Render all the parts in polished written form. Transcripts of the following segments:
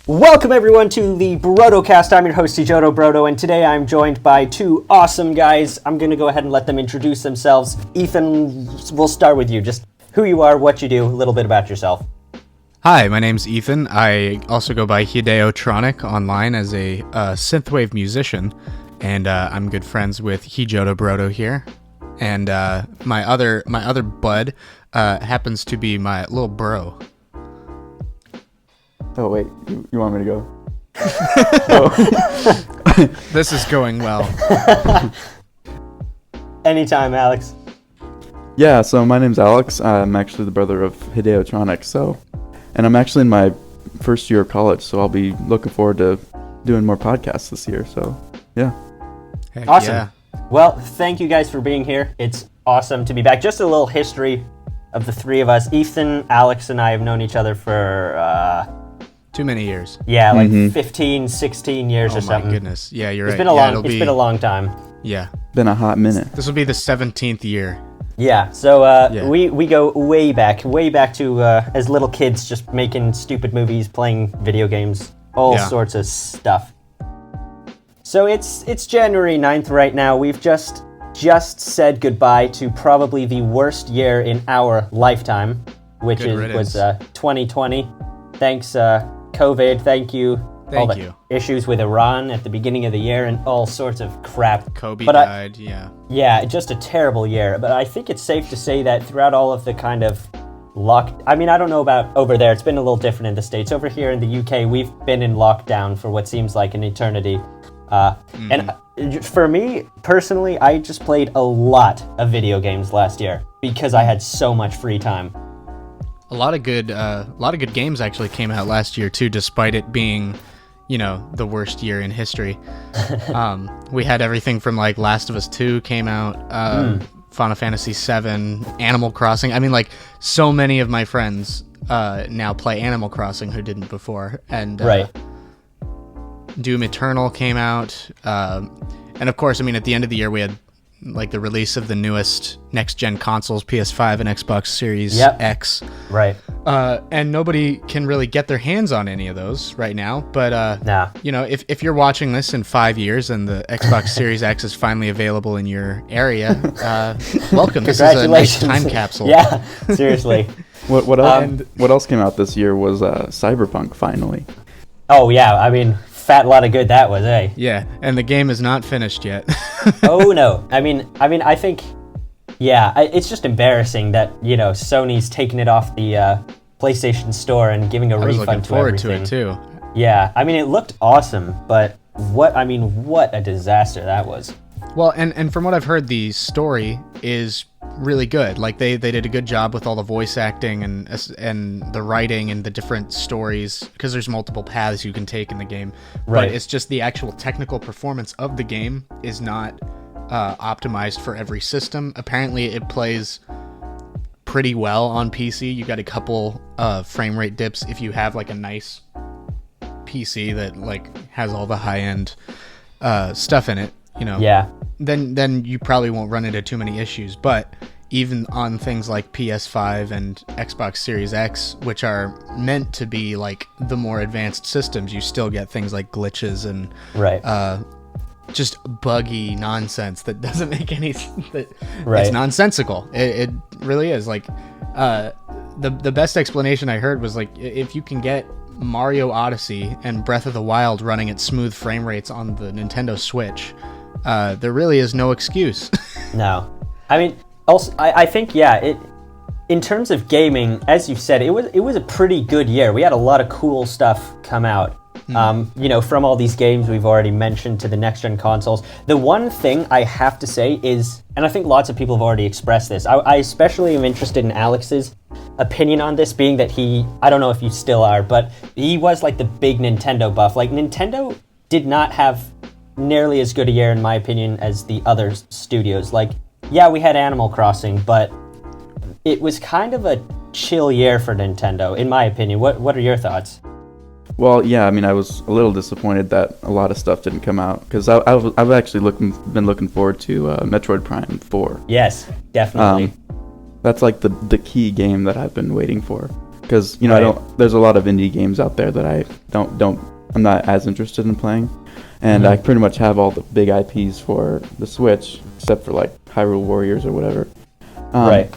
Welcome everyone to the BrotoCast. I'm your host HejotoBroto, and today I'm joined by two awesome guys. I'm going to go ahead and let them introduce themselves. Ethan, we'll start with you. Just who you are, what you do, a little bit about yourself. Hi, my name's Ethan. I also go by Hideotronic online as a synthwave musician, and I'm good friends with HejotoBroto here. And my other bud happens to be my little bro. Oh, wait, you want me to go? This is going well. Anytime, Alex. Yeah, so my name's Alex. I'm actually the brother of Hideotronic, and I'm actually in my first year of college, so I'll be looking forward to doing more podcasts this year, so yeah. Heck awesome. Yeah. Well, thank you guys for being here. It's awesome to be back. Just a little history of the three of us. Ethan, Alex, and I have known each other for... Too many years. Yeah, like 15, 16 years or something. Oh my goodness. Yeah, you're right. It's been a long time. Yeah. Been a hot minute. This will be the 17th year. Yeah, so we go way back to as little kids just making stupid movies, playing video games, all sorts of stuff. So it's January 9th right now. We've just said goodbye to probably the worst year in our lifetime, which was 2020. Thanks, COVID. Thank you. Thank you. Issues with Iran at the beginning of the year and all sorts of crap. Kobe died, yeah. Yeah, just a terrible year. But I think it's safe to say that throughout all of the kind of I don't know about over there. It's been a little different in the States. Over here in the UK, we've been in lockdown for what seems like an eternity. And for me, personally, I just played a lot of video games last year because I had so much free time. A lot of good games actually came out last year too, despite it being, the worst year in history. We had everything from like Last of Us 2 came out, Final Fantasy 7, Animal Crossing. I mean, like so many of my friends now play Animal Crossing who didn't before, and Doom Eternal came out, and of course, I mean, at the end of the year we had like the release of the newest next-gen consoles, PS5 and Xbox Series X. Right. And nobody can really get their hands on any of those right now. But, if you're watching this in 5 years and the Xbox Series X is finally available in your area, welcome. This is a nice time capsule. Yeah, seriously. What else came out this year was Cyberpunk, finally. Oh, yeah. I mean... fat lot of good that was, eh? Yeah, and the game is not finished yet. Oh no! I mean, I think, it's just embarrassing that Sony's taking it off the PlayStation Store and giving a refund to everything. I was looking forward to it too. Yeah, I mean, it looked awesome, but what a disaster that was. Well, and from what I've heard, the story is really good. Like they did a good job with all the voice acting and the writing and the different stories, because there's multiple paths you can take in the game. Right. But it's just the actual technical performance of the game is not optimized for every system. Apparently, it plays pretty well on PC. You got a couple frame rate dips if you have like a nice PC that like has all the high end stuff in it. Yeah. Then you probably won't run into too many issues. But even on things like PS5 and Xbox Series X, which are meant to be like the more advanced systems, you still get things like glitches and just buggy nonsense that doesn't make any sense. It's nonsensical. It really is. Like the best explanation I heard was like, if you can get Mario Odyssey and Breath of the Wild running at smooth frame rates on the Nintendo Switch, there really is no excuse. No. I mean, also, I think, in terms of gaming, as you said, it was a pretty good year. We had a lot of cool stuff come out. From all these games we've already mentioned to the next-gen consoles. The one thing I have to say is, and I think lots of people have already expressed this, I especially am interested in Alex's opinion on this, being that I don't know if you still are, but he was like the big Nintendo buff. Like, Nintendo did not have nearly as good a year, in my opinion, as the other studios. Like, we had Animal Crossing, but it was kind of a chill year for Nintendo, in my opinion. What are your thoughts? Well, I mean, I was a little disappointed that a lot of stuff didn't come out, because I've actually been looking forward to Metroid Prime 4. Yes, definitely. That's like the key game that I've been waiting for. because I don't. There's a lot of indie games out there that I'm not as interested in playing, and I pretty much have all the big IPs for the Switch, except for like Hyrule Warriors or whatever. Right.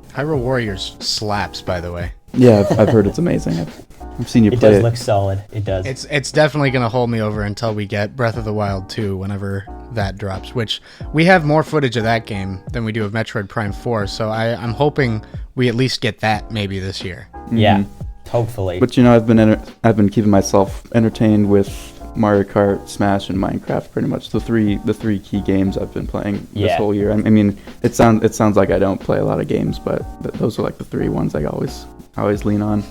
Hyrule Warriors slaps, by the way. Yeah, I've heard it's amazing. I've seen you play it. It does look solid. It does. It's definitely going to hold me over until we get Breath of the Wild 2 whenever that drops, which we have more footage of that game than we do of Metroid Prime 4, so I'm hoping we at least get that maybe this year. Yeah, hopefully. But I've been keeping myself entertained with Mario Kart, Smash, and Minecraft. Pretty much the three key games I've been playing this whole year. I mean, it sounds like I don't play a lot of games, but those are like the three ones I always lean on.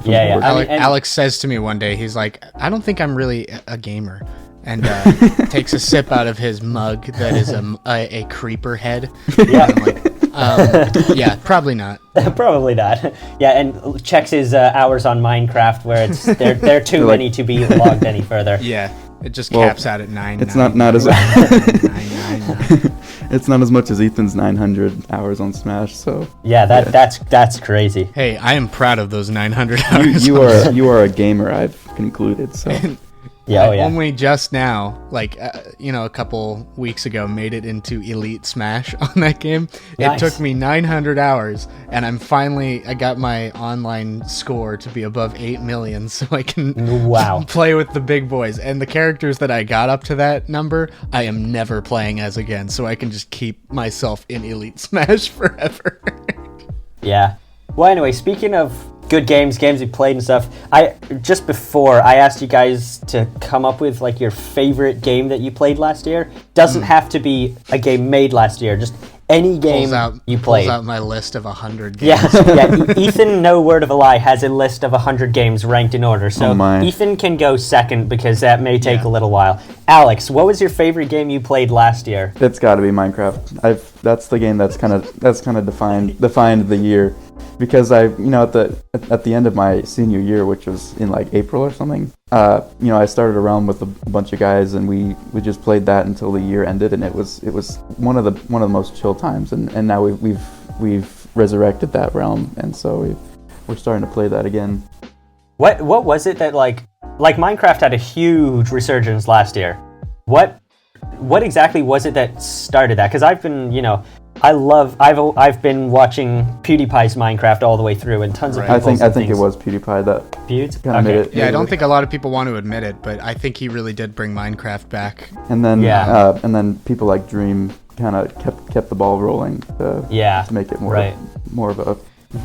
Yeah. Alex says to me one day, he's like, I don't think I'm really a gamer. And takes a sip out of his mug that is a creeper head. Yeah. I'm like, yeah, probably not. Probably not. Yeah, and checks his hours on Minecraft where they're too many to be logged any further. Yeah, it just caps out at 9. It's not as 9. It's not as much as Ethan's 900 hours on Smash. So yeah, that's crazy. Hey, I am proud of those 900 hours. You are a gamer. I've concluded. So. I only just now, a couple weeks ago, made it into Elite Smash on that game. Nice. It took me 900 hours, and I got my online score to be above 8 million, so I can play with the big boys. And the characters that I got up to that number, I am never playing as again, so I can just keep myself in Elite Smash forever. Yeah. Well, anyway, speaking of good games we played and stuff, just before I asked you guys to come up with like your favorite game that you played last year. Doesn't have to be a game made last year, just any game you played. Pulls out my list of 100 games. Yeah. Ethan, no word of a lie, has a list of 100 games ranked in order. So Ethan can go second because that may take a little while. Alex, what was your favorite game you played last year? It's got to be Minecraft. That's the game that's kind of defined the year. Because at the end of my senior year, which was in like April or something, I started around with a bunch of guys, and we just played that until the year ended, and it was one of the most chill times, and now we've resurrected that realm, and so we're starting to play that again. What was it that like Minecraft had a huge resurgence last year? What exactly was it that started that? Because I've been I've been watching PewDiePie's Minecraft all the way through, and tons of people. I think it was PewDiePie that kind of made it. Yeah, I don't think a lot of people want to admit it, but I think he really did bring Minecraft back. And then people like Dream kind of kept the ball rolling to make it more of a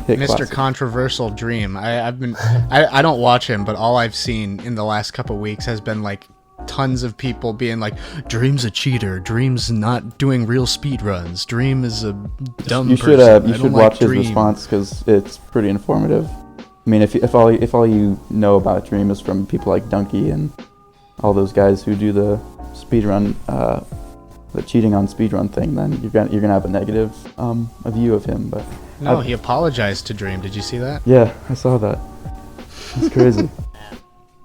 hit. Mr. Classic. Controversial Dream. I don't watch him, but all I've seen in the last couple weeks has been like tons of people being like, Dream's a cheater, Dream's not doing real speed runs, Dream is a dumb person. You should watch his response because it's pretty informative. I mean, if all you know about Dream is from people like Donkey and all those guys who do the speedrun, the cheating on speedrun thing, then you're gonna have a negative a view of him. But he apologized to Dream. Did you see that? Yeah, I saw that. It's crazy.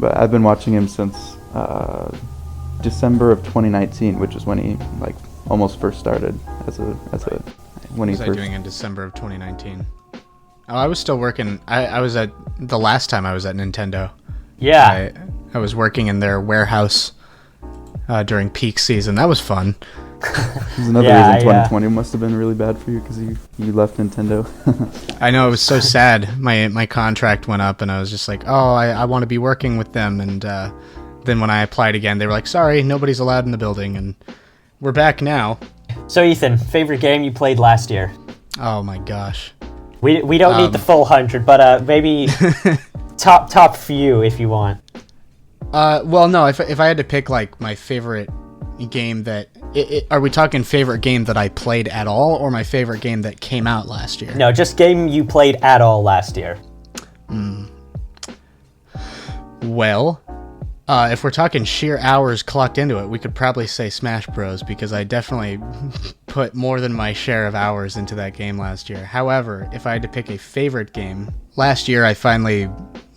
But I've been watching him since December of 2019, which is when he almost first started when he first. What was I doing in December of 2019? Oh, I was still working. I was at the last time I was at Nintendo. Yeah, I was working in their warehouse during peak season. That was fun. There's another reason 2020 must have been really bad for you because you left Nintendo. I know, it was so sad. My contract went up, and I was just like, oh, I want to be working with them, and then when I applied again, they were like, sorry, nobody's allowed in the building, and we're back now. So Ethan, favorite game you played last year? Oh my gosh. We don't need the full 100, but maybe top few if you want. Well, no, if I had to pick like my favorite game that... are we talking favorite game that I played at all, or my favorite game that came out last year? No, just game you played at all last year. Well... if we're talking sheer hours clocked into it, we could probably say Smash Bros. Because I definitely put more than my share of hours into that game last year. However, if I had to pick a favorite game, last year I finally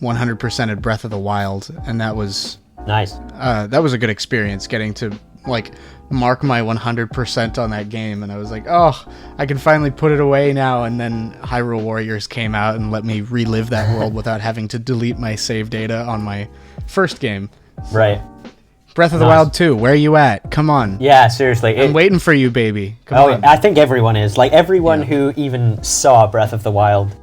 100%ed Breath of the Wild, and that was nice. That was a good experience, getting to mark my 100% on that game, and I was like, oh, I can finally put it away now. And then Hyrule Warriors came out and let me relive that world without having to delete my save data on my first game. Right. Breath of the Wild 2, where are you at? Come on. Yeah, seriously. I'm waiting for you, baby. Come on. I think everyone is. Like, everyone who even saw Breath of the Wild,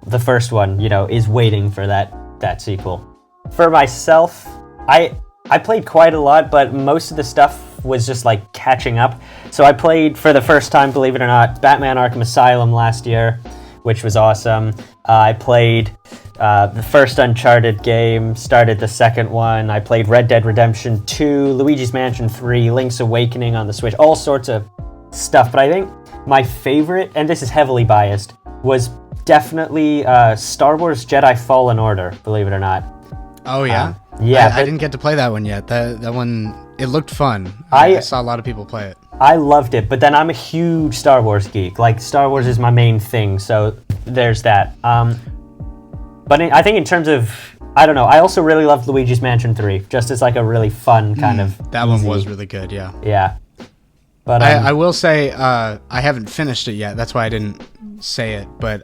the first one, is waiting for that sequel. For myself, I played quite a lot, but most of the stuff was just, like, catching up. So I played, for the first time, believe it or not, Batman Arkham Asylum last year, which was awesome. I played the first Uncharted game, started the second one. I played Red Dead Redemption 2, Luigi's Mansion 3, Link's Awakening on the Switch, all sorts of stuff. But I think my favorite, and this is heavily biased, was definitely Star Wars Jedi Fallen Order, believe it or not. Oh, yeah? I didn't get to play that one yet. That one, it looked fun. I saw a lot of people play it. I loved it, but then I'm a huge Star Wars geek. Like, Star Wars is my main thing, so there's that. But I think in terms of, I don't know, I also really loved Luigi's Mansion 3, just as like a really fun kind of That one was really good, yeah. Yeah. But I will say, I haven't finished it yet, that's why I didn't say it, but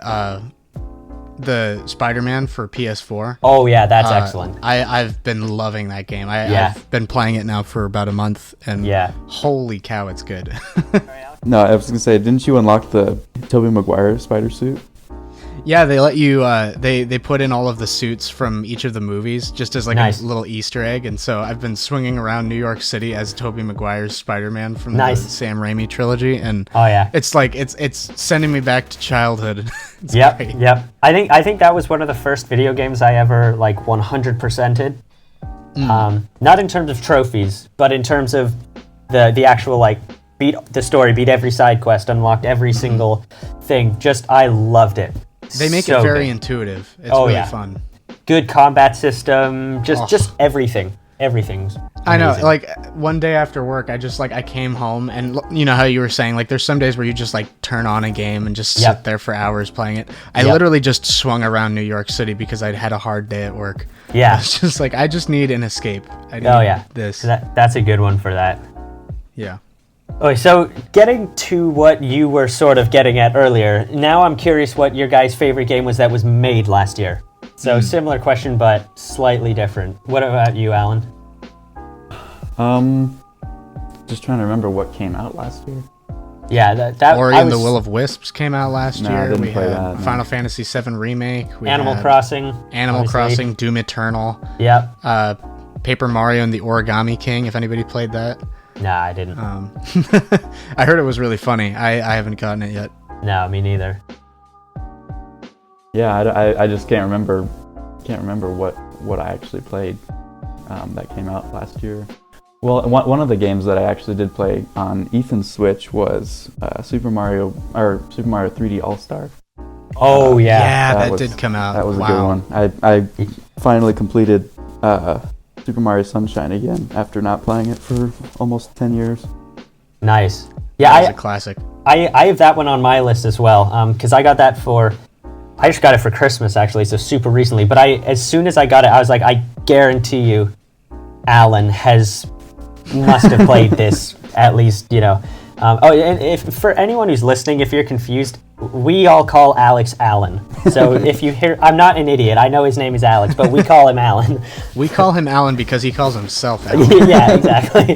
the Spider-Man for PS4. Oh yeah, that's excellent. I've been loving that game. I've been playing it now for about a month, and holy cow, it's good. No, I was going to say, didn't you unlock the Tobey Maguire spider suit? Yeah, they let you, they put in all of the suits from each of the movies just as like a little Easter egg. And so I've been swinging around New York City as Tobey Maguire's Spider-Man from the Sam Raimi trilogy. And it's like, it's sending me back to childhood. Yep. I think that was one of the first video games I ever like 100%ed. Not in terms of trophies, but in terms of the actual like beat the story, beat every side quest, unlocked every single thing. I loved it. They make it very intuitive. It's really fun. Good combat system, just everything. Everything's amazing. I know, like one day after work, I came home, and you know how you were saying, like there's some days where you just like turn on a game and just sit there for hours playing it. I literally just swung around New York City because I'd had a hard day at work. Yeah. It's just like, I just need an escape. I need this. That's a good one for that. Yeah. Okay, so getting to what you were sort of getting at earlier, now I'm curious what your guys' favorite game was that was made last year. So similar question, but slightly different. What about you, Alan? Just trying to remember what came out last year. Yeah, that Ori and the Will of Wisps came out last year. I didn't we play had that, Final Fantasy VII Remake. We Animal had Crossing. Animal Crossing, Doom Eternal. Yep. Paper Mario and the Origami King, if anybody played that. Nah, I didn't. I heard it was really funny. I haven't gotten it yet. No, me neither. Yeah, I just can't remember what I actually played that came out last year. Well, one of the games that I actually did play on Ethan's Switch was Super Mario 3D All-Star. Oh yeah, that did come out. That was a good one. I finally completed Super Mario Sunshine again after not playing it for almost 10 years. Nice. Yeah, that was a classic. I have that one on my list as well, because I just got it for Christmas actually, so super recently. But as soon as I got it, I was like, I guarantee you, Alan must have played this at least, and if for anyone who's listening, if you're confused, we all call Alex Alan. So if you hear, I'm not an idiot. I know his name is Alex, but we call him Alan. We call him Alan because he calls himself Alan. Yeah, exactly.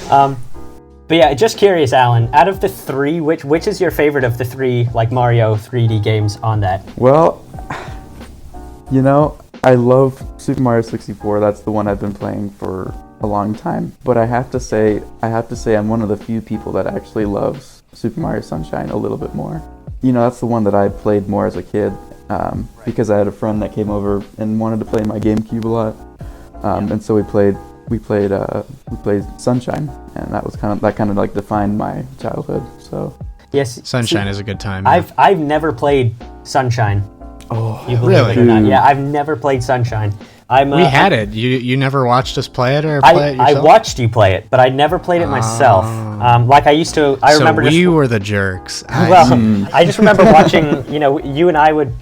But yeah, just curious, Alan, out of the three, which is your favorite of the three, like Mario 3D games on that? Well, I love Super Mario 64. That's the one I've been playing for a long time. But I have to say I'm one of the few people that actually loves Super Mario Sunshine a little bit more. That's the one that I played more as a kid, because I had a friend that came over and wanted to play my GameCube a lot, and so we played Sunshine, and that kind of like defined my childhood. So yes, Sunshine is a good time. I've never played Sunshine. Oh, you believe it or not? Yeah, I've never played Sunshine. We had it. You never watched us play it or play it yourself? I watched you play it, but I never played it myself. Like I used to. I remember. So we were the jerks. I just remember watching. You and I would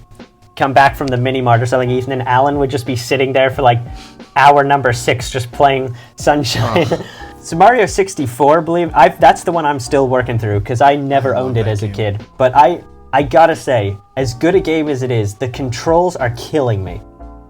come back from the mini mart or something, Ethan, and Alan would just be sitting there for like hour number 6 just playing Sunshine. So Mario 64, that's the one I'm still working through because I never owned it as a kid. But I gotta say, as good a game as it is, the controls are killing me.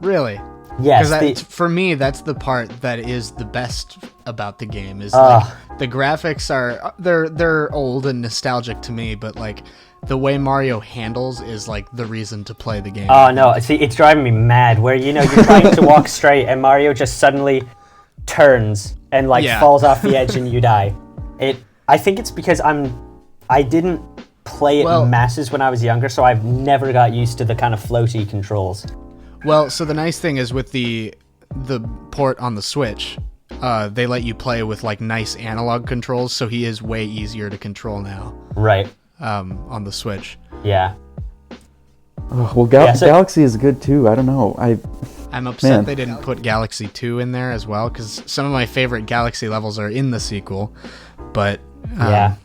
Really? Yes. Because for me, that's the part that is the best about the game. Is like, the graphics are they're old and nostalgic to me, but like the way Mario handles is like the reason to play the game. Oh no! See, it's driving me mad. Where you're trying to walk straight, and Mario just suddenly turns and falls off the edge, and you die. I think it's because I didn't play it in masses when I was younger, so I've never got used to the kind of floaty controls. Well, so the nice thing is with the port on the Switch, they let you play with like nice analog controls, so he is way easier to control now. Right. On the Switch. Yeah. Oh, well, Galaxy is good too. I don't know. I'm upset they didn't put Galaxy 2 in there as well, because some of my favorite Galaxy levels are in the sequel. But yeah.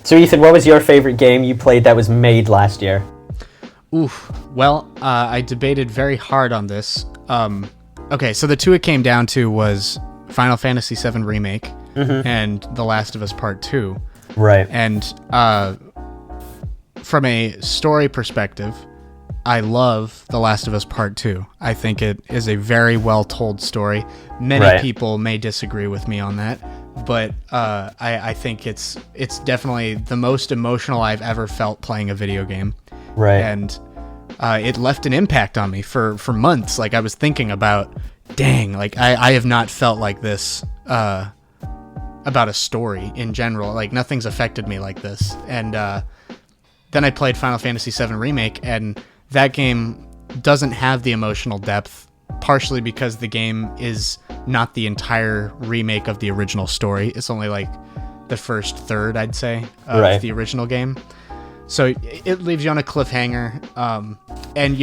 So Ethan, what was your favorite game you played that was made last year? Oof. Well, I debated very hard on this. Okay, so the two it came down to was Final Fantasy VII Remake and The Last of Us Part 2. Right. And from a story perspective, I love The Last of Us Part 2. I think it is a very well-told story. Many people may disagree with me on that, but I think it's definitely the most emotional I've ever felt playing a video game. Right. And it left an impact on me for months. Like, I was thinking about, dang, like, I have not felt like this about a story in general. Like, nothing's affected me like this. And then I played Final Fantasy VII Remake, and that game doesn't have the emotional depth, partially because the game is not the entire remake of the original story. It's only like the first third, I'd say, of the original game. So it leaves you on a cliffhanger, and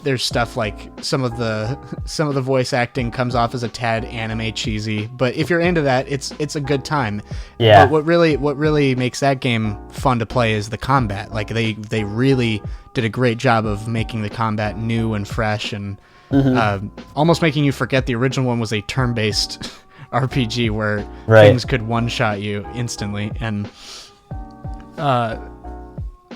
there's stuff like some of the voice acting comes off as a tad anime cheesy, but if you're into that, it's a good time. Yeah. But what really makes that game fun to play is the combat. Like they really did a great job of making the combat new and fresh, and almost making you forget the original one was a turn-based RPG where things could one-shot you instantly, and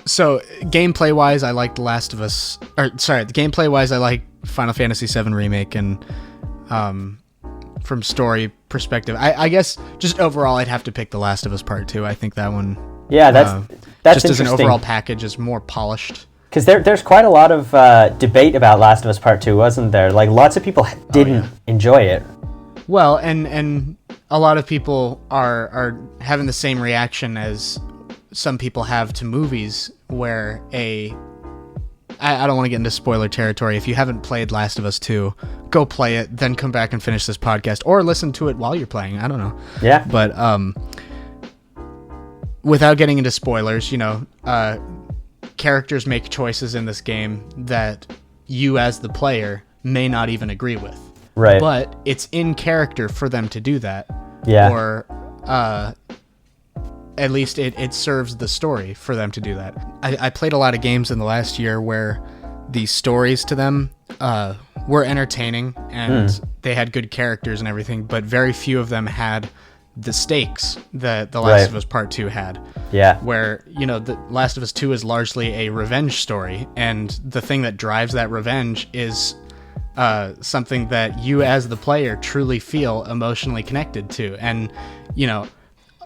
so gameplay-wise, I like gameplay-wise, I like Final Fantasy VII Remake, and from story perspective, I guess just overall, I'd have to pick The Last of Us Part 2. I think that one, that's just as an overall package, is more polished. Because there's quite a lot of debate about Last of Us Part 2, wasn't there? Like, lots of people didn't enjoy it. Well, and a lot of people are having the same reaction as some people have to movies, where I don't want to get into spoiler territory. If you haven't played Last of Us 2, go play it, then come back and finish this podcast, or listen to it while you're playing. I don't know. Yeah. But without getting into spoilers, characters make choices in this game that you as the player may not even agree with. Right. But it's in character for them to do that. Yeah. Or at least it serves the story for them to do that. I played a lot of games in the last year where the stories to them were entertaining, and they had good characters and everything, but very few of them had the stakes that The Last of Us Part 2 had. Yeah. Where, The Last of Us 2 is largely a revenge story, and the thing that drives that revenge is something that you as the player truly feel emotionally connected to. And,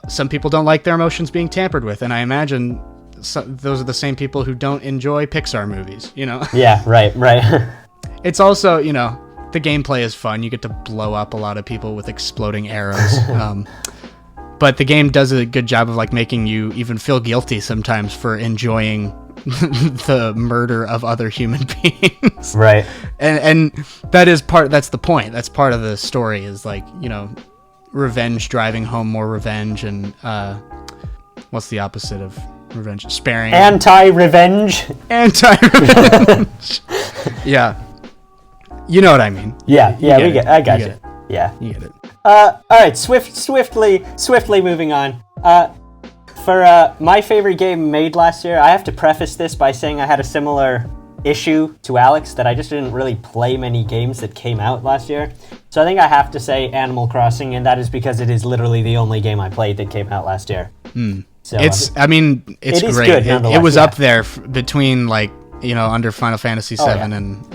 some people don't like their emotions being tampered with, and I imagine those are the same people who don't enjoy Pixar movies, Yeah, right. It's also, the gameplay is fun. You get to blow up a lot of people with exploding arrows. But the game does a good job of making you even feel guilty sometimes for enjoying the murder of other human beings. Right. And that's the point. That's part of the story, is revenge driving home more revenge, and what's the opposite of revenge? Sparing. Anti-revenge. Yeah. You know what I mean. Yeah, I got you. Yeah. You get it. All right, swiftly moving on. For my favorite game made last year, I have to preface this by saying I had a similar issue to Alex that I just didn't really play many games that came out last year. So I think I have to say Animal Crossing, and that is because it is literally the only game I played that came out last year. So it's is great. Good, it was up there between under Final Fantasy VII and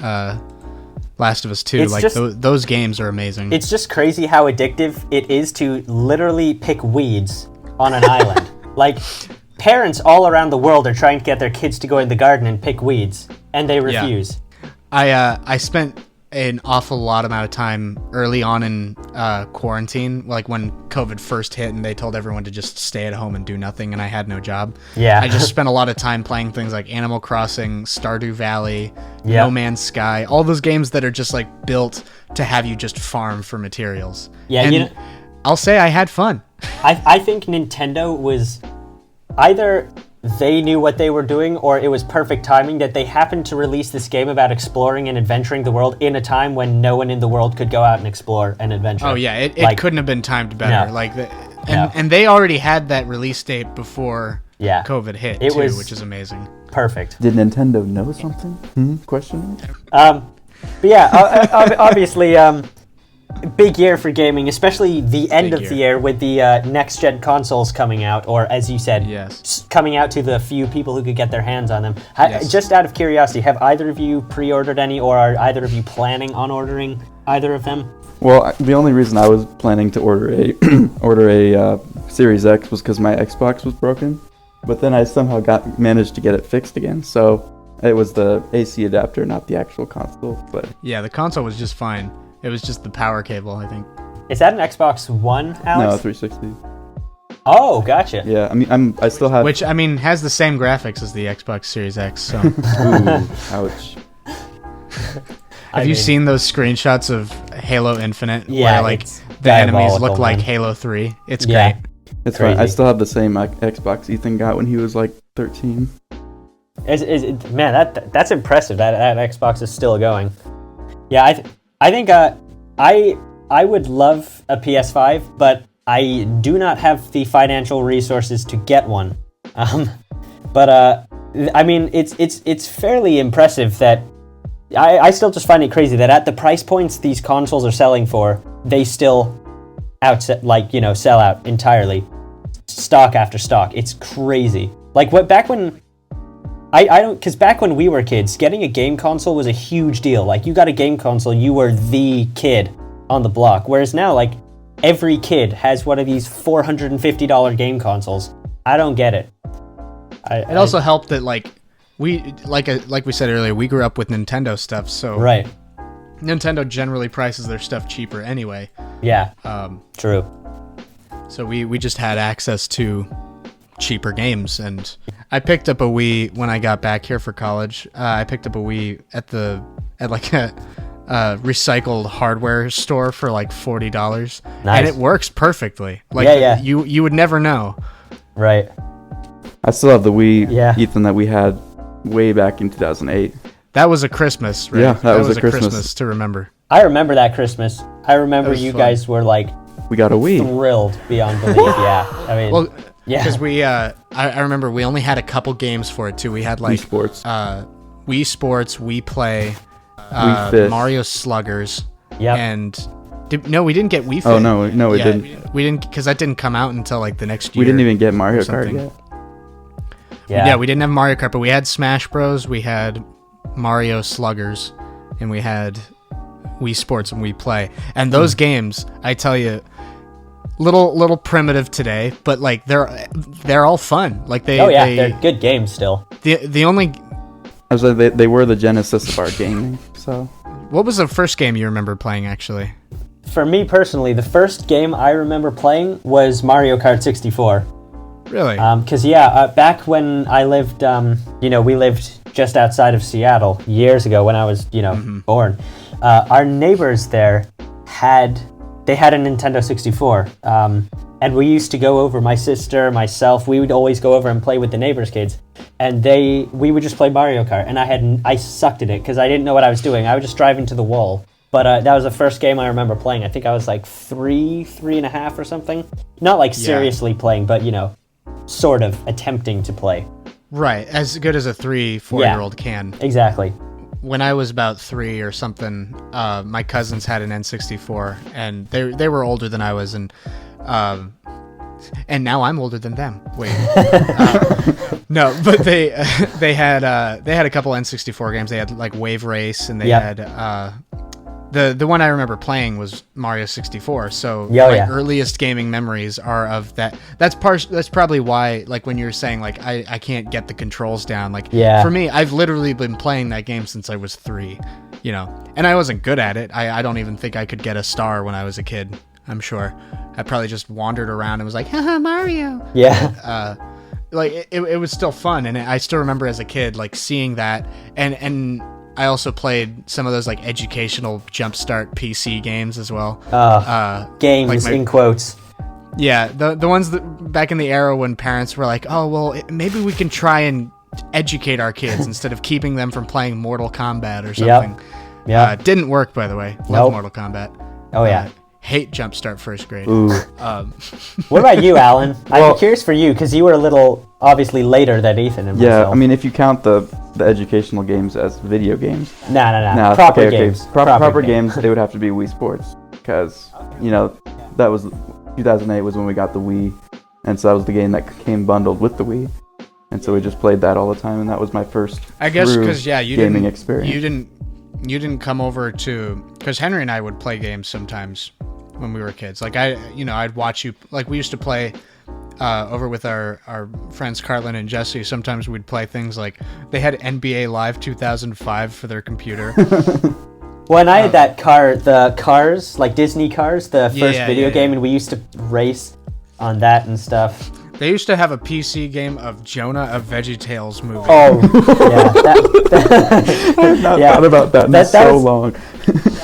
Last of Us 2. Those games are amazing. It's just crazy how addictive it is to literally pick weeds on an island. Like, parents all around the world are trying to get their kids to go in the garden and pick weeds, and they refuse. Yeah. I spent an awful lot amount of time early on in quarantine, like when COVID first hit and they told everyone to just stay at home and do nothing, and I had no job. Yeah. I just spent a lot of time playing things like Animal Crossing, Stardew Valley, No Man's Sky, all those games that are just like built to have you just farm for materials. Yeah, and I'll say I had fun. I think Nintendo was either they knew what they were doing, or it was perfect timing that they happened to release this game about exploring and adventuring the world in a time when no one in the world could go out and explore and adventure. Oh yeah, it couldn't have been timed better. No. And they already had that release date before COVID hit too, which is amazing. Perfect. Did Nintendo know something? Question. But yeah, obviously, big year for gaming, especially the end of the year with the next-gen consoles coming out, or as you said, coming out to the few people who could get their hands on them. Just out of curiosity, have either of you pre-ordered any, or are either of you planning on ordering either of them? Well, the only reason I was planning to order a Series X was because my Xbox was broken, but then I somehow managed to get it fixed again, so it was the AC adapter, not the actual console. But yeah, the console was just fine. It was just the power cable, I think. Is that an Xbox One, Alex? No, 360. Oh, gotcha. Yeah, I mean, I still have... Which, has the same graphics as the Xbox Series X, so... Ooh, ouch. Have you seen those screenshots of Halo Infinite? Yeah, where, the enemies look like Halo 3? It's great. It's fine. I still have the same Xbox Ethan got when he was, 13. Man, that's impressive. That Xbox is still going. Yeah, I think I would love a PS5, but I do not have the financial resources to get one. It's fairly impressive that I still just find it crazy that at the price points these consoles are selling for, they still sell out entirely, stock after stock. It's crazy. Back when back when we were kids, getting a game console was a huge deal. You got a game console, you were the kid on the block. Whereas now, every kid has one of these $450 game consoles. I don't get it. It also helped that we said earlier, we grew up with Nintendo stuff, so right. Nintendo generally prices their stuff cheaper anyway. Yeah. True. So we just had access to cheaper games, and I picked up a Wii when I got back here for college. I picked up a Wii at a recycled hardware store for $40, nice. And it works perfectly. You would never know. Right. I still have the Wii, Ethan, that we had way back in 2008. That was a Christmas, right? Yeah, that was a Christmas. Christmas to remember. I remember that Christmas. I remember you guys were we got a Wii. Thrilled beyond belief. Yeah, because I remember we only had a couple games for it too. We had Wii Sports, Wii Sports, Wii Play, Wii Fit. Mario Sluggers, yep. And we didn't get Wii Fit. Oh no, we didn't. We didn't, because that didn't come out until the next year. We didn't even get Mario Kart yet. Yeah, we didn't have Mario Kart, but we had Smash Bros, we had Mario Sluggers, and we had Wii Sports and Wii Play. And those games, I tell you, little primitive today, but they're all fun. They're good games still. The only I was they were the genesis of our gaming. So, what was the first game you remember playing actually? For me personally, the first game I remember playing was Mario Kart 64. Really? Because back when I lived, we lived just outside of Seattle years ago when I was, born. Our neighbors there had a Nintendo 64, and we used to go over. My sister, myself, we would always go over and play with the neighbors' kids, and we would just play Mario Kart. And I sucked at it because I didn't know what I was doing. I would just drive into the wall. But that was the first game I remember playing. I think I was 3 and a half or something. Not seriously playing, but sort of attempting to play. Right, as good as a 3-4-year-old can. Exactly. When I was about 3 or something, my cousins had an N64, and they were older than I was, and now I'm older than them. Wait, no, but they had a couple N64 games. They had like Wave Race, and they had the one I remember playing was Mario 64. So my earliest gaming memories are of that. That's probably why, like, when you're saying like I can't get the controls down, like for me, I've literally been playing that game since I was 3, and I wasn't good at it. I don't even think I could get a star when I was a kid. I'm sure I probably just wandered around and was like, haha, Mario. Yeah. Like it was still fun, and I still remember as a kid like seeing that, and I also played some of those like educational jumpstart PC games as well. Games in quotes. Yeah, the ones that back in the era when parents were like, oh well, maybe we can try and educate our kids instead of keeping them from playing Mortal Kombat or something. Yeah, didn't work, by the way. Love Mortal Kombat. Oh yeah. Hate Jumpstart first grade. Ooh. What about you, Alan? I'm curious for you because you were a little obviously later than Ethan and myself. Yeah, I mean, if you count the educational games as video games. No. Proper games. Proper games, they would have to be Wii Sports because, that was 2008 was when we got the Wii, and so that was the game that came bundled with the Wii, and so we just played that all the time, and that was my first gaming experience. You didn't come over to, because Henry and I would play games sometimes when we were kids. Like I'd watch you, like we used to play over with our friends Carlin and Jesse. Sometimes we'd play things like they had NBA Live 2005 for their computer. Well, and I had the Cars, like Disney Cars, the first video game, and we used to race on that and stuff. They used to have a PC game of Jonah of VeggieTales movie. Oh, yeah. I have not thought about that in so long.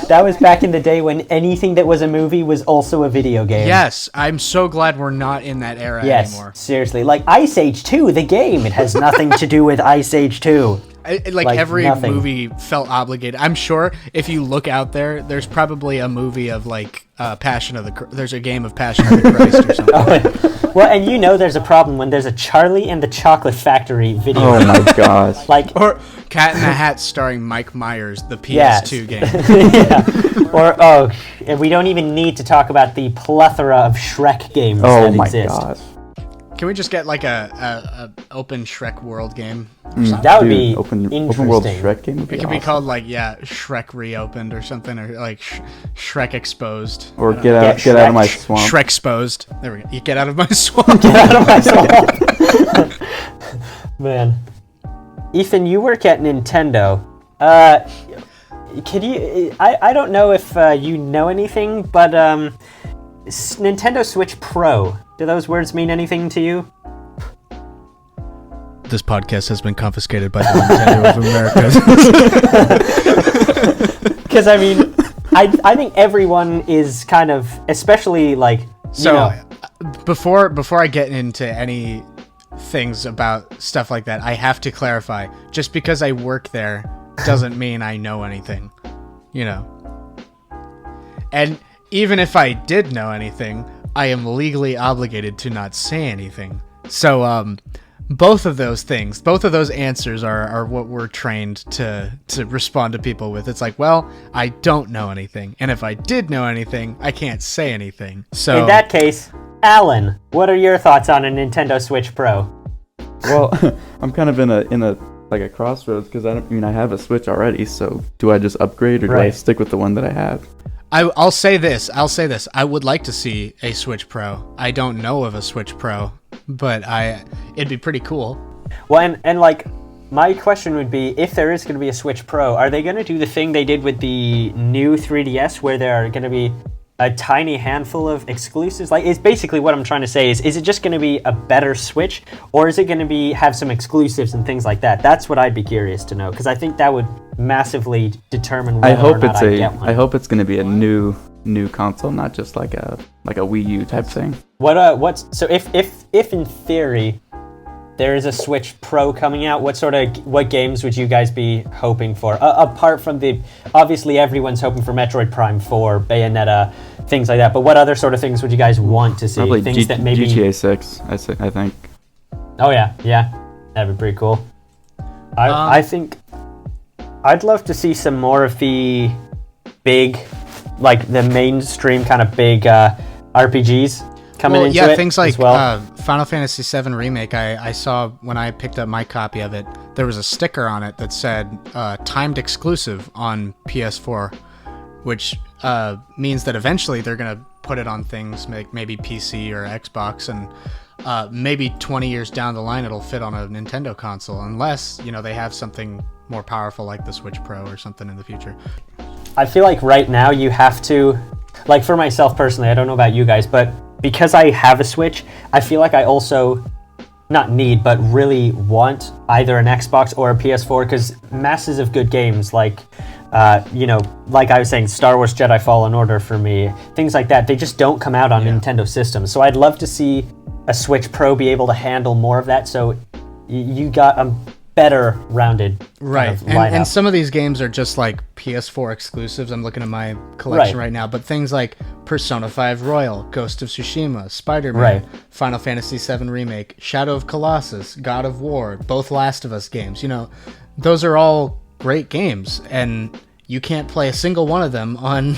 That was back in the day when anything that was a movie was also a video game. Yes, I'm so glad we're not in that era anymore. Yes, seriously. Like Ice Age 2, the game. It has nothing to do with Ice Age 2. Every movie felt obligated. I'm sure if you look out there, there's probably a movie of like there's a game of Passion of the Christ or something. Well, and there's a problem when there's a Charlie and the Chocolate Factory video. Oh my gosh. Or Cat in the Hat starring Mike Myers, the PS2 game. Yeah. Or and we don't even need to talk about the plethora of Shrek games that exist. Oh my gosh. Can we just get like a open Shrek world game? That would be interesting. Open world Shrek game would be It could be called like Shrek Reopened or something, or like Shrek Exposed. Or get out of my swamp. Shrek Exposed. There we go. You get out of my swamp. Get out of my swamp. Man, Ethan, you work at Nintendo. Could you? I don't know if you know anything, but Nintendo Switch Pro. Do those words mean anything to you? This podcast has been confiscated by the Nintendo of America. Because I mean, I think everyone is kind of, especially like. Before I get into any things about stuff like that, I have to clarify. Just because I work there doesn't mean I know anything, And even if I did know anything, I am legally obligated to not say anything. So, both of those answers are what we're trained to respond to people with. It's like, well, I don't know anything, and if I did know anything, I can't say anything. So in that case, Alan, what are your thoughts on a Nintendo Switch Pro? Well, I'm kind of in a crossroads because I have a Switch already. So do I just upgrade or do I stick with the one that I have? I'll say this. I would like to see a Switch Pro. I don't know of a Switch Pro, but it'd be pretty cool. Well, and like, my question would be, if there is going to be a Switch Pro, are they going to do the thing they did with the new 3DS where there are going to be a tiny handful of exclusives? Like, it's basically what I'm trying to say is it just going to be a better Switch, or is it going to have some exclusives and things like that? That's what I'd be curious to know, because I think that would massively determine whether or not I get one. I hope it's going to be a new console, not just like a Wii U type thing. So if in theory there is a Switch Pro coming out, what games would you guys be hoping for? Apart from obviously everyone's hoping for Metroid Prime 4, Bayonetta, things like that, but what other sort of things would you guys want to see? Probably things that maybe GTA 6, I think. Oh yeah. That'd be pretty cool. I think I'd love to see some more of the big, like the mainstream kind of big RPGs coming into it. Yeah, things like as well. Final Fantasy VII Remake. I saw when I picked up my copy of it, there was a sticker on it that said timed exclusive on PS4, which means that eventually they're going to put it on things like maybe PC or Xbox, and maybe 20 years down the line it'll fit on a Nintendo console, unless, you know, they have something more powerful like the Switch Pro or something in the future. I feel like right now you have to, like for myself personally, I don't know about you guys, but because I have a Switch, I feel like I also not need, but really want either an Xbox or a PS4, because masses of good games like, you know, like I was saying, Star Wars Jedi Fallen Order for me, things like that, they just don't come out on Nintendo systems. So I'd love to see a Switch Pro be able to handle more of that, so you got a better rounded kind of lineup. And some of these games are just like PS4 exclusives. I'm looking at my collection right now, but things like Persona 5 Royal, Ghost of Tsushima, Spider-Man, Final Fantasy VII Remake, Shadow of Colossus, God of War, both Last of Us games, you know, those are all great games, and you can't play a single one of them on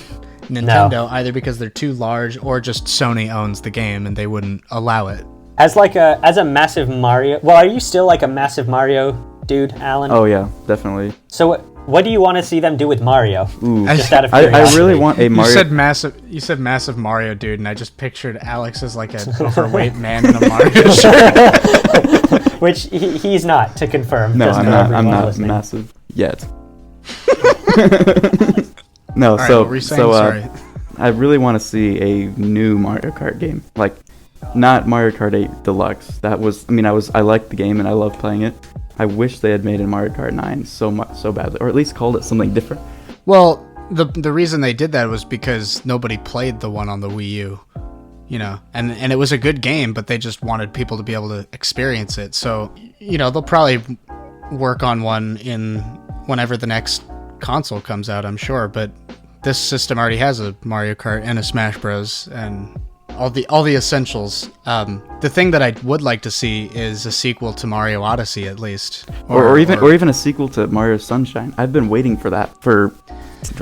Nintendo, either because they're too large or just Sony owns the game and they wouldn't allow it. As a massive Mario, well, are you still like a massive Mario dude, Alan? Oh yeah, definitely. So what do you want to see them do with Mario? Ooh. Just out of I curiosity. really want a Mario. You said massive Mario dude, and I just pictured Alex as like an overweight man in a Mario shirt. Which he's not, to confirm. No, just I'm for not. everyone I'm not listening. massive yet. No, All right, so what were you saying? Sorry. I really want to see a new Mario Kart game, like not Mario Kart 8 Deluxe. That was, I mean, I liked the game and I loved playing it. I wish they had made a Mario Kart 9 so badly, or at least called it something different. Well, the reason they did that was because nobody played the one on the Wii U, you know, and it was a good game, but they just wanted people to be able to experience it. So, you know, they'll probably work on one whenever the next console comes out, I'm sure, but this system already has a Mario Kart and a Smash Bros. And all the essentials. The thing that I would like to see is a sequel to Mario Odyssey, at least, or even a sequel to Mario Sunshine. I've been waiting for that for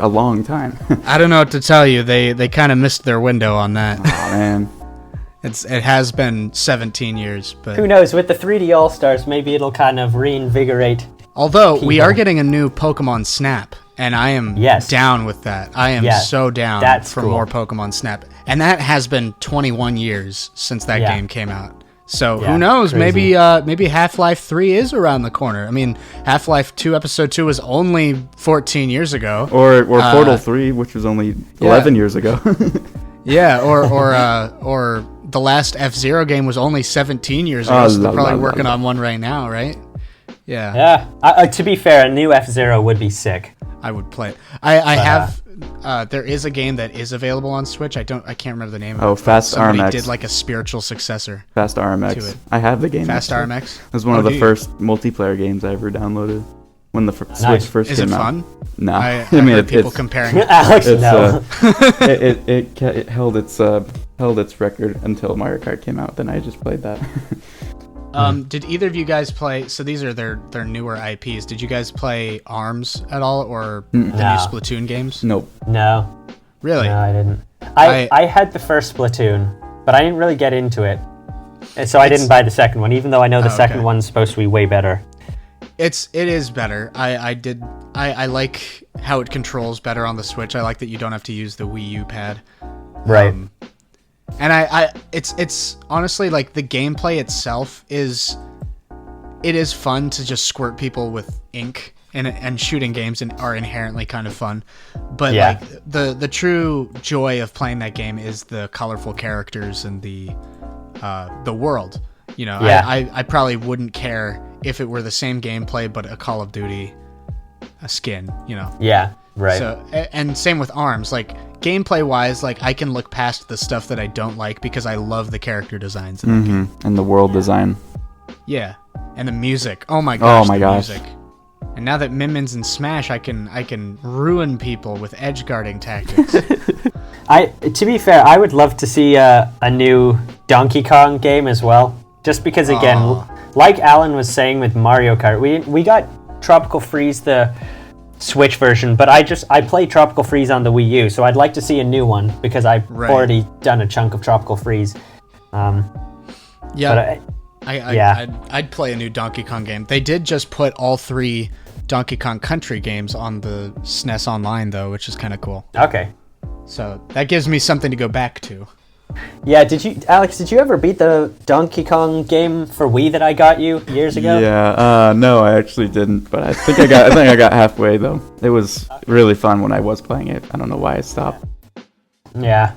a long time. I don't know what to tell you. They kind of missed their window on that. Oh man. It has been 17 years, but Who knows? With the 3D All Stars, maybe it'll kind of reinvigorate. although we people. are getting a new Pokemon Snap, and I am down with that. I am so down for cool. more Pokemon Snap, and that has been 21 years since that game came out. So who knows? Crazy. Maybe Half-Life 3 is around the corner. I mean, Half-Life 2 Episode 2 was only 14 years ago. Or Portal 3, which was only 11 years ago. Yeah, or the last F-Zero game was only 17 years ago, so they're probably working on one right now, right? Yeah. Yeah. To be fair, a new F-Zero would be sick. I would play it. I have. There is a game that is available on Switch. I can't remember the name of it. Oh, Fast Somebody RMX. did like a spiritual successor. Fast RMX. To it. I have the game. Fast actually. RMX. It was one of the first multiplayer games I ever downloaded when the Switch first Is came it out. fun? No, I mean, heard people comparing it. Alex, it's, no. it held its record until Mario Kart came out. Then I just played that. Did either of you guys play? So these are their newer IPs. Did you guys play ARMS at all, or the new Splatoon games? Nope. No. Really? No, I didn't. I had the first Splatoon, but I didn't really get into it. And so I didn't buy the second one, even though I know the second one's supposed to be way better. It is better. I like how it controls better on the Switch. I like that you don't have to use the Wii U pad. Right. And it's honestly, like, the gameplay itself is fun to just squirt people with ink, and shooting games are inherently kind of fun. But like the true joy of playing that game is the colorful characters and the world. You know, I probably wouldn't care if it were the same gameplay but a Call of Duty skin, you know. Yeah, right. So, and same with ARMS, like, gameplay wise, like, I can look past the stuff that I don't like because I love the character designs in the game. And the world design. Yeah, and the music. Oh my gosh. Music. And now that Min-Min's in Smash, I can ruin people with edge guarding tactics. To be fair, I would love to see a new Donkey Kong game as well. Just because, again, like Alan was saying with Mario Kart, we got Tropical Freeze, the Switch version, but I played Tropical Freeze on the Wii U, so I'd like to see a new one because I've already done a chunk of Tropical Freeze. I'd play a new Donkey Kong game. They did just put all 3 Donkey Kong Country games on the SNES Online, though, which is kind of cool. Okay. So that gives me something to go back to. Yeah, Alex, did you ever beat the Donkey Kong game for Wii that I got you years ago? Yeah, no, I actually didn't, but I think I got halfway though. It was really fun when I was playing it. I don't know why I stopped. Yeah,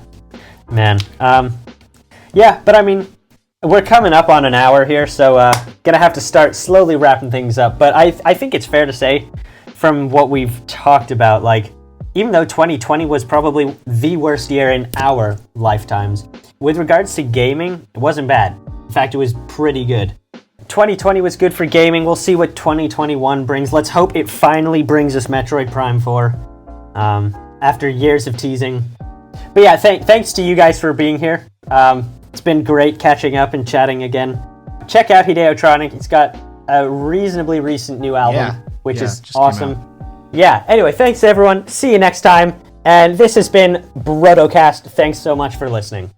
man. Yeah, but I mean, we're coming up on an hour here, so gonna have to start slowly wrapping things up. But I think it's fair to say, from what we've talked about, like, even though 2020 was probably the worst year in our lifetimes, with regards to gaming, it wasn't bad. In fact, it was pretty good. 2020 was good for gaming. We'll see what 2021 brings. Let's hope it finally brings us Metroid Prime 4 after years of teasing. But yeah, thanks to you guys for being here. It's been great catching up and chatting again. Check out Hideotronic. He's got a reasonably recent new album, which is awesome. Yeah, anyway, thanks everyone. See you next time. And this has been BrotoCast. Thanks so much for listening.